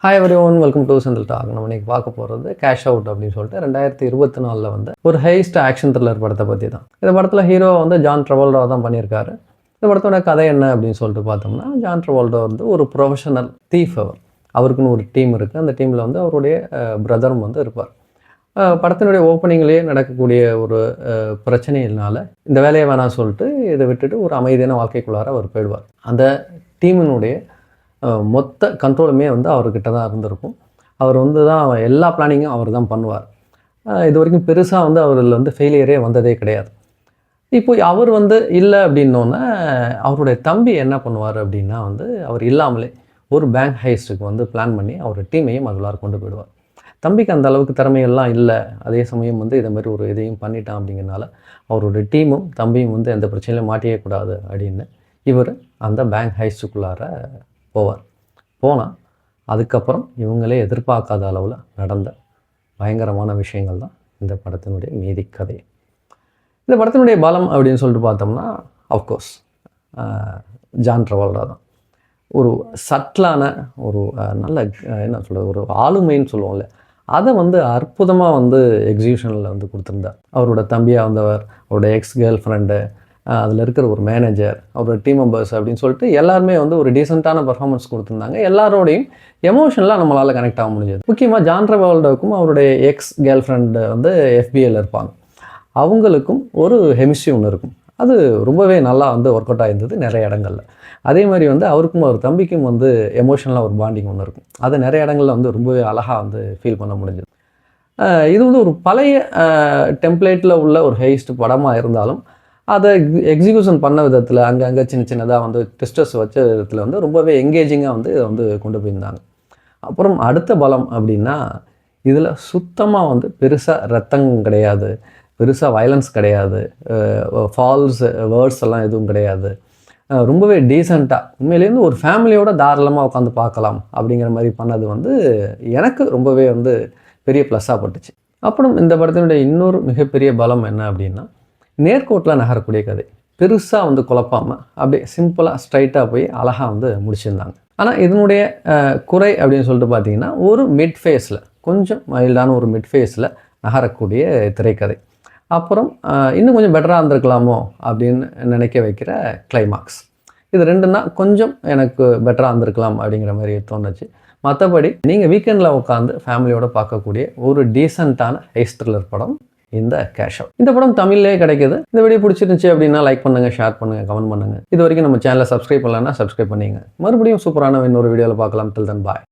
Hi everyone, welcome to Senthil talk. நம்ம இன்னைக்கு பார்க்க போகிறது கேஷ் அவுட் அப்படின்னு சொல்லிட்டு 2024 வந்து ஒரு ஹைஸ்ட் ஆக்ஷன் த்ரில்லர் படத்தை பற்றி தான். இந்த படத்தில் ஹீரோ வந்து ஜான் ட்ரவோல்டோ தான் பண்ணியிருக்காரு. இந்த படத்தோட கதை என்ன அப்படின்னு சொல்லிட்டு பார்த்தோம்னா, ஜான் ட்ரவோல்டோ வந்து ஒரு ப்ரொஃபஷனல் தீஃப். அவருக்குன்னு ஒரு டீம் இருக்குது. அந்த டீமில் வந்து அவருடைய பிரதரும் வந்து இருப்பார். படத்தினுடைய ஓப்பனிங்லேயே நடக்கக்கூடிய ஒரு பிரச்சனையினால இந்த வேலையை வேணாம் சொல்லிட்டு இதை விட்டுட்டு ஒரு அமைதியான வாழ்க்கைக்குள்ளார அவர் போயிடுவார். அந்த டீமினுடைய மொத்த கண்ட்ரோலுமே வந்து அவர்கிட்ட தான் இருந்திருக்கும். அவர் வந்து தான் எல்லா பிளானிங்கும் அவர் தான் பண்ணுவார். இது வரைக்கும் பெருசாக வந்து அவரில் வந்து ஃபெயிலியரே வந்ததே கிடையாது. இப்போ அவர் வந்து இல்லை அப்படின்னோடனே அவருடைய தம்பி என்ன பண்ணுவார் அப்படின்னா வந்து அவர் இல்லாமலே ஒரு பேங்க் ஹைஸ்ட்டுக்கு வந்து பிளான் பண்ணி அவர் டீமையும் அதுக்குள்ளார கொண்டு போயிடுவார். தம்பிக்கு அந்த அளவுக்கு திறமையெல்லாம் இல்லை. அதே சமயம் வந்து இதை மாதிரி ஒரு இதையும் பண்ணிட்டான் அப்படிங்கிறனால அவருடைய டீமும் தம்பியும் வந்து எந்த பிரச்சனையிலும் மாட்டியே கூடாது அப்படின்னு இவர் அந்த பேங்க் ஹைஸ்ட்டுக்குள்ளார போனால் அதுக்கப்புறம் இவங்களே எதிர்பார்க்காத அளவில் நடந்த பயங்கரமான விஷயங்கள் தான் இந்த படத்தினுடைய மீதி கதை. இந்த படத்தினுடைய பலம் அப்படின்னு சொல்லிட்டு பார்த்தோம்னா அஃப்கோர்ஸ் ஜான் ட்ரவோல்டோ தான். ஒரு சட்டிலான ஒரு நல்ல என்ன சொல்கிறது, ஒரு ஆளுமைன்னு சொல்லுவோம்ல, அதை வந்து அற்புதமாக வந்து எக்ஸிபிஷனில் வந்து கொடுத்துருந்தார். அவரோட தம்பியாக வந்தவர், அவரோட எக்ஸ் கேர்ள் ஃப்ரெண்டு, அதில் இருக்கிற ஒரு மேனேஜர், அவரோட டீம் மெம்பர்ஸ் அப்படின்னு சொல்லிட்டு எல்லாருமே வந்து ஒரு டீசெண்டான பர்ஃபார்மன்ஸ் கொடுத்துருந்தாங்க. எல்லாரோடையும் எமோஷனலாக நம்மளால் கனெக்ட் ஆக முடிஞ்சது. முக்கியமாக ஜான் ட்ரவோல்டோவுக்கும் அவருடைய எக்ஸ் கேர்ள் ஃப்ரெண்டு வந்து FBIயில் இருப்பாங்க. அவங்களுக்கும் ஒரு கெமிஸ்ட்ரி ஒன்று இருக்கும். அது ரொம்பவே நல்லா வந்து ஒர்க் அவுட் ஆகிருந்தது நிறைய இடங்களில். அதே மாதிரி வந்து அவருக்கும் அவர் தம்பிக்கும் வந்து எமோஷனலாக ஒரு பாண்டிங் ஒன்று இருக்கும். அது நிறைய இடங்களில் வந்து ரொம்பவே அழகாக வந்து ஃபீல் பண்ண முடிஞ்சது. இது வந்து ஒரு பழைய டெம்ப்ளேட்டில் உள்ள ஒரு ஹெய்ஸ்ட் படமாக இருந்தாலும் அதை எக்ஸிக்யூஷன் பண்ண விதத்தில் அங்கங்கே சின்னதாக வந்து ட்விஸ்டர்ஸ் வச்ச விதத்தில் வந்து ரொம்பவே எங்கேஜிங்காக வந்து இதை வந்து கொண்டு போயிருந்தாங்க. அப்புறம் அடுத்த பலம் அப்படின்னா, இதில் சுத்தமாக வந்து பெருசாக ரத்தம் கிடையாது, பெருசாக வயலன்ஸ் கிடையாது, ஃபால்ஸ் வேர்ட்ஸ் எல்லாம் எதுவும் கிடையாது. ரொம்பவே டீசெண்டாக உண்மையிலேருந்து ஒரு ஃபேமிலியோட தாராளமாக உட்காந்து பார்க்கலாம் அப்படிங்கிற மாதிரி பண்ணது வந்து எனக்கு ரொம்பவே வந்து பெரிய ப்ளஸ்ஸாக பட்டுச்சு. அப்புறம் இந்த படத்தினுடைய இன்னொரு மிகப்பெரிய பலம் என்ன அப்படின்னா, நேர்கோட்டில் நகரக்கூடிய கதை. பெருசாக வந்து குழப்பாமல் அப்படியே சிம்பிளாக ஸ்ட்ரைட்டாக போய் அழகாக வந்து முடிச்சிருந்தாங்க. ஆனால் இதனுடைய குறை அப்படின்னு சொல்லிட்டு பார்த்தீங்கன்னா, ஒரு மிட் ஃபேஸில் கொஞ்சம் மைல்டான ஒரு மிட் ஃபேஸில் நகரக்கூடிய திரைக்கதை. அப்புறம் இன்னும் கொஞ்சம் பெட்டராக இருந்திருக்கலாமோ அப்படின்னு நினைக்க வைக்கிற கிளைமாக்ஸ். இது ரெண்டுன்னா கொஞ்சம் எனக்கு பெட்டராக இருந்திருக்கலாம் அப்படிங்கிற மாதிரி தோணுச்சு. மற்றபடி நீங்கள் வீக்கெண்டில் உட்காந்து ஃபேமிலியோடு பார்க்கக்கூடிய ஒரு டீசெண்டான ஹெய்ஸ்ட் த்ரில்லர் படம் இந்த கேஷ் அவுட். இந்த படம் தமிழ்லேயே கிடைக்குது. இந்த வீடியோ பிடிச்சிருந்துச்சு அப்படின்னா லைக் பண்ணுங்கள், ஷேர் பண்ணுங்கள், கமெண்ட் பண்ணுங்கள். இது வரைக்கும் நம்ம சேனலை சப்ஸ்கிரைப் பண்ணலன்னா சப்ஸ்கிரைப் பண்ணிங்க. மறுபடியும் சூப்பரான இன்னொரு வீடியோவில் பார்க்கலாம். டில் தென் பாய்.